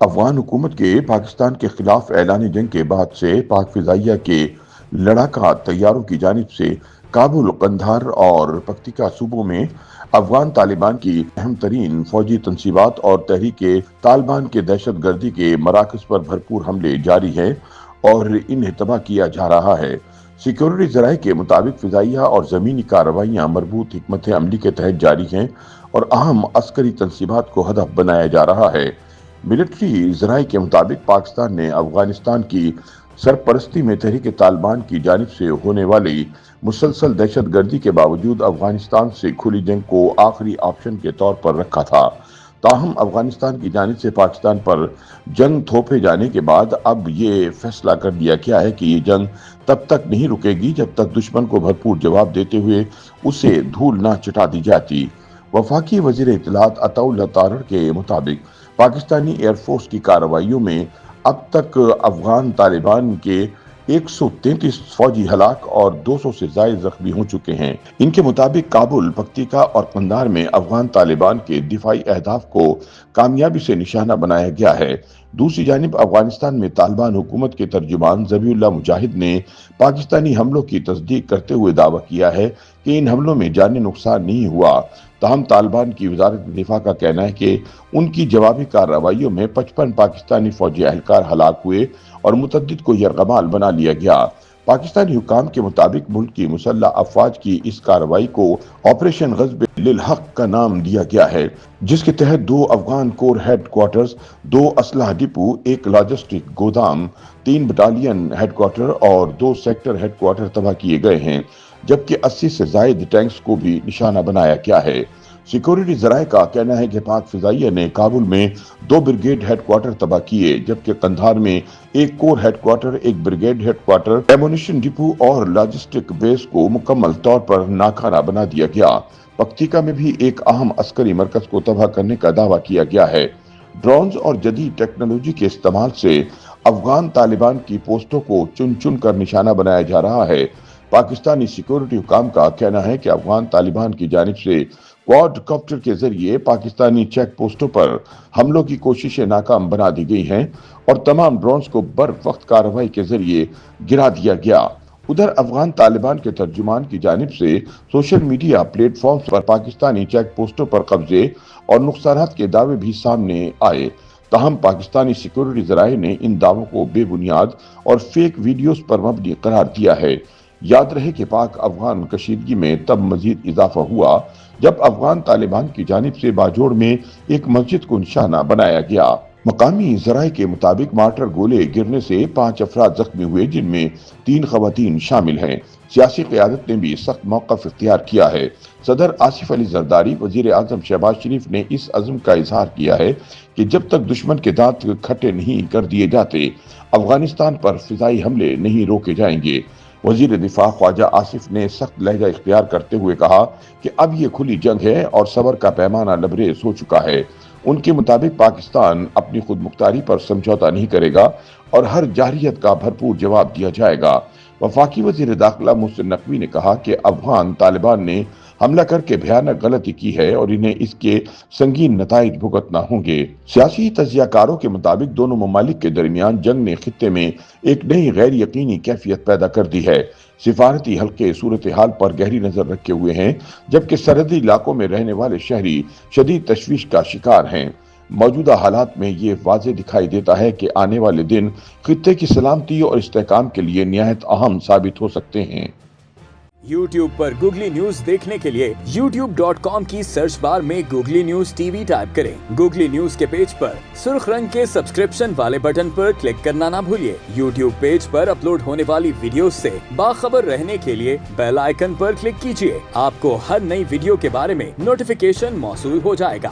افغان حکومت کے پاکستان کے خلاف اعلان جنگ کے بعد سے پاک فضائیہ کے لڑاکا طیاروں کی جانب سے کابل، قندھار اور پکتیکا صوبوں میں افغان طالبان کی اہم ترین فوجی تنصیبات اور تحریک طالبان کے دہشت گردی کے مراکز پر بھرپور حملے جاری ہیں اور انہیں تباہ کیا جا رہا ہے۔ سیکورٹی ذرائع کے مطابق فضائیہ اور زمینی کارروائیاں مربوط حکمت عملی کے تحت جاری ہیں اور اہم عسکری تنصیبات کو ہدف بنایا جا رہا ہے۔ ملٹری ذرائع کے مطابق پاکستان نے افغانستان کی سرپرستی میں تحریک طالبان کی جانب سے ہونے والی مسلسل دہشت گردی کے باوجود افغانستان سے کھلی جنگ کو آخری آپشن کے طور پر رکھا تھا۔ تاہم افغانستان کی جانب سے پاکستان پر جنگ تھوپے جانے کے بعد اب یہ فیصلہ کر لیا گیا ہے کہ یہ جنگ تب تک نہیں رکے گی جب تک دشمن کو بھرپور جواب دیتے ہوئے اسے دھول نہ چٹا دی جاتی۔ وفاقی وزیر اطلاعات عطا اللہ تارڑ کے مطابق پاکستانی ایئر فورس کی کارروائیوں میں اب تک افغان طالبان کے 133 فوجی ہلاک اور 200 سے زائد زخمی ہو چکے ہیں۔ ان کے مطابق کابل، پکتیکا اور قندھار میں افغان طالبان کے دفاعی اہداف کو کامیابی سے نشانہ بنایا گیا ہے۔ دوسری جانب افغانستان میں طالبان حکومت کے ترجمان ذبیح اللہ مجاہد نے پاکستانی حملوں کی تصدیق کرتے ہوئے دعویٰ کیا ہے کہ ان حملوں میں جانی نقصان نہیں ہوا۔ تاہم طالبان کی وزارت دفاع کا کہنا ہے کہ ان کی جوابی کارروائیوں میں 55 پاکستانی فوجی اہلکار ہلاک ہوئے اور متعدد کو یرغمال بنا لیا گیا۔ پاکستانی حکام کے مطابق ملک کی مسلح افواج کی اس کارروائی کو آپریشن غضب للحق کا نام دیا گیا ہے، جس کے تحت 2 افغان کور ہیڈ کوارٹرز، 2 اسلحہ ڈپو، 1 لاجسٹک گودام، 3 بٹالین ہیڈ کوارٹر اور 2 سیکٹر ہیڈ کوارٹر تباہ کیے گئے ہیں، جبکہ 80 سے زائد ٹینکس کو بھی نشانہ بنایا گیا ہے۔ سیکورٹی ذرائع کا کہنا ہے کہ پاک فضائیہ نے کابل میں 2 بریگیڈ ہیڈ کوارٹر تباہ کیے، جبکہ قندھار میں 1 corps headquarter, 1 brigade headquarter, ammunition depot اور لاجسٹک بیس کو مکمل طور پر ناکارہ بنا دیا گیا۔ پکتیکا میں بھی ایک اہم عسکری مرکز کو تباہ کرنے کا دعویٰ کیا گیا ہے۔ ڈرونز اور جدید ٹیکنالوجی کے استعمال سے افغان طالبان کی پوسٹوں کو چن چن کر نشانہ بنایا جا رہا ہے۔ پاکستانی سیکورٹی حکام کا کہنا ہے کہ افغان طالبان کی جانب سے کواد کاپٹر کے ذریعے پاکستانی چیک پوسٹوں پر حملوں کی کوششیں ناکام بنا دی گئی ہیں اور تمام ڈرونز کو بر وقت کارروائی کے ذریعے گرا دیا گیا۔ ادھر افغان طالبان کے ترجمان کی جانب سے سوشل میڈیا پلیٹ فارمز پر پاکستانی چیک پوسٹوں پر قبضے اور نقصانات کے دعوے بھی سامنے آئے۔ تاہم پاکستانی سیکورٹی ذرائع نے ان دعووں کو بے بنیاد اور فیک ویڈیوز پر مبنی قرار دیا ہے۔ یاد رہے کہ پاک افغان کشیدگی میں تب مزید اضافہ ہوا جب افغان طالبان کی جانب سے باجوڑ میں ایک مسجد کو نشانہ بنایا گیا۔ مقامی ذرائع کے مطابق مارٹر گولے گرنے سے 5 افراد زخمی ہوئے، جن میں 3 خواتین شامل ہیں۔ سیاسی قیادت نے بھی سخت موقف اختیار کیا ہے۔ صدر آصف علی زرداری، وزیر اعظم شہباز شریف نے اس عزم کا اظہار کیا ہے کہ جب تک دشمن کے دانت کھٹے نہیں کر دیے جاتے، افغانستان پر فضائی حملے نہیں روکے جائیں گے۔ وزیر دفاع خواجہ آصف نے سخت لہجہ اختیار کرتے ہوئے کہا کہ اب یہ کھلی جنگ ہے اور صبر کا پیمانہ لبریز ہو چکا ہے۔ ان کے مطابق پاکستان اپنی خود مختاری پر سمجھوتہ نہیں کرے گا اور ہر جارحیت کا بھرپور جواب دیا جائے گا۔ وفاقی وزیر داخلہ محسن نقوی نے کہا کہ افغان طالبان نے حملہ کر کے بھیانک غلطی کی ہے اور انہیں اس کے سنگین نتائج بھگتنا ہوں گے۔ سیاسی تجزیہ کاروں کے مطابق دونوں ممالک کے درمیان جنگ نے خطے میں ایک نئی غیر یقینی کیفیت پیدا کر دی ہے۔ سفارتی حلقے صورتحال پر گہری نظر رکھے ہوئے ہیں، جبکہ سرحدی علاقوں میں رہنے والے شہری شدید تشویش کا شکار ہیں۔ موجودہ حالات میں یہ واضح دکھائی دیتا ہے کہ آنے والے دن خطے کی سلامتی اور استحکام کے لیے نہایت اہم ثابت ہو سکتے ہیں۔ YouTube پر گوگلی نیوز دیکھنے کے لیے youtube.com کی سرچ بار میں googly news T V type کریں۔ گوگلی نیوز کے پیج پر سرخ رنگ کے سبسکرپشن والے بٹن پر کلک کرنا نہ بھولیے۔ YouTube پیج پر اپلوڈ ہونے والی ویڈیوز سے باخبر رہنے کے لیے بیل آئیکن پر کلک کیجیے۔ آپ کو ہر نئی ویڈیو کے بارے میں نوٹیفیکیشن موصول ہو جائے گا۔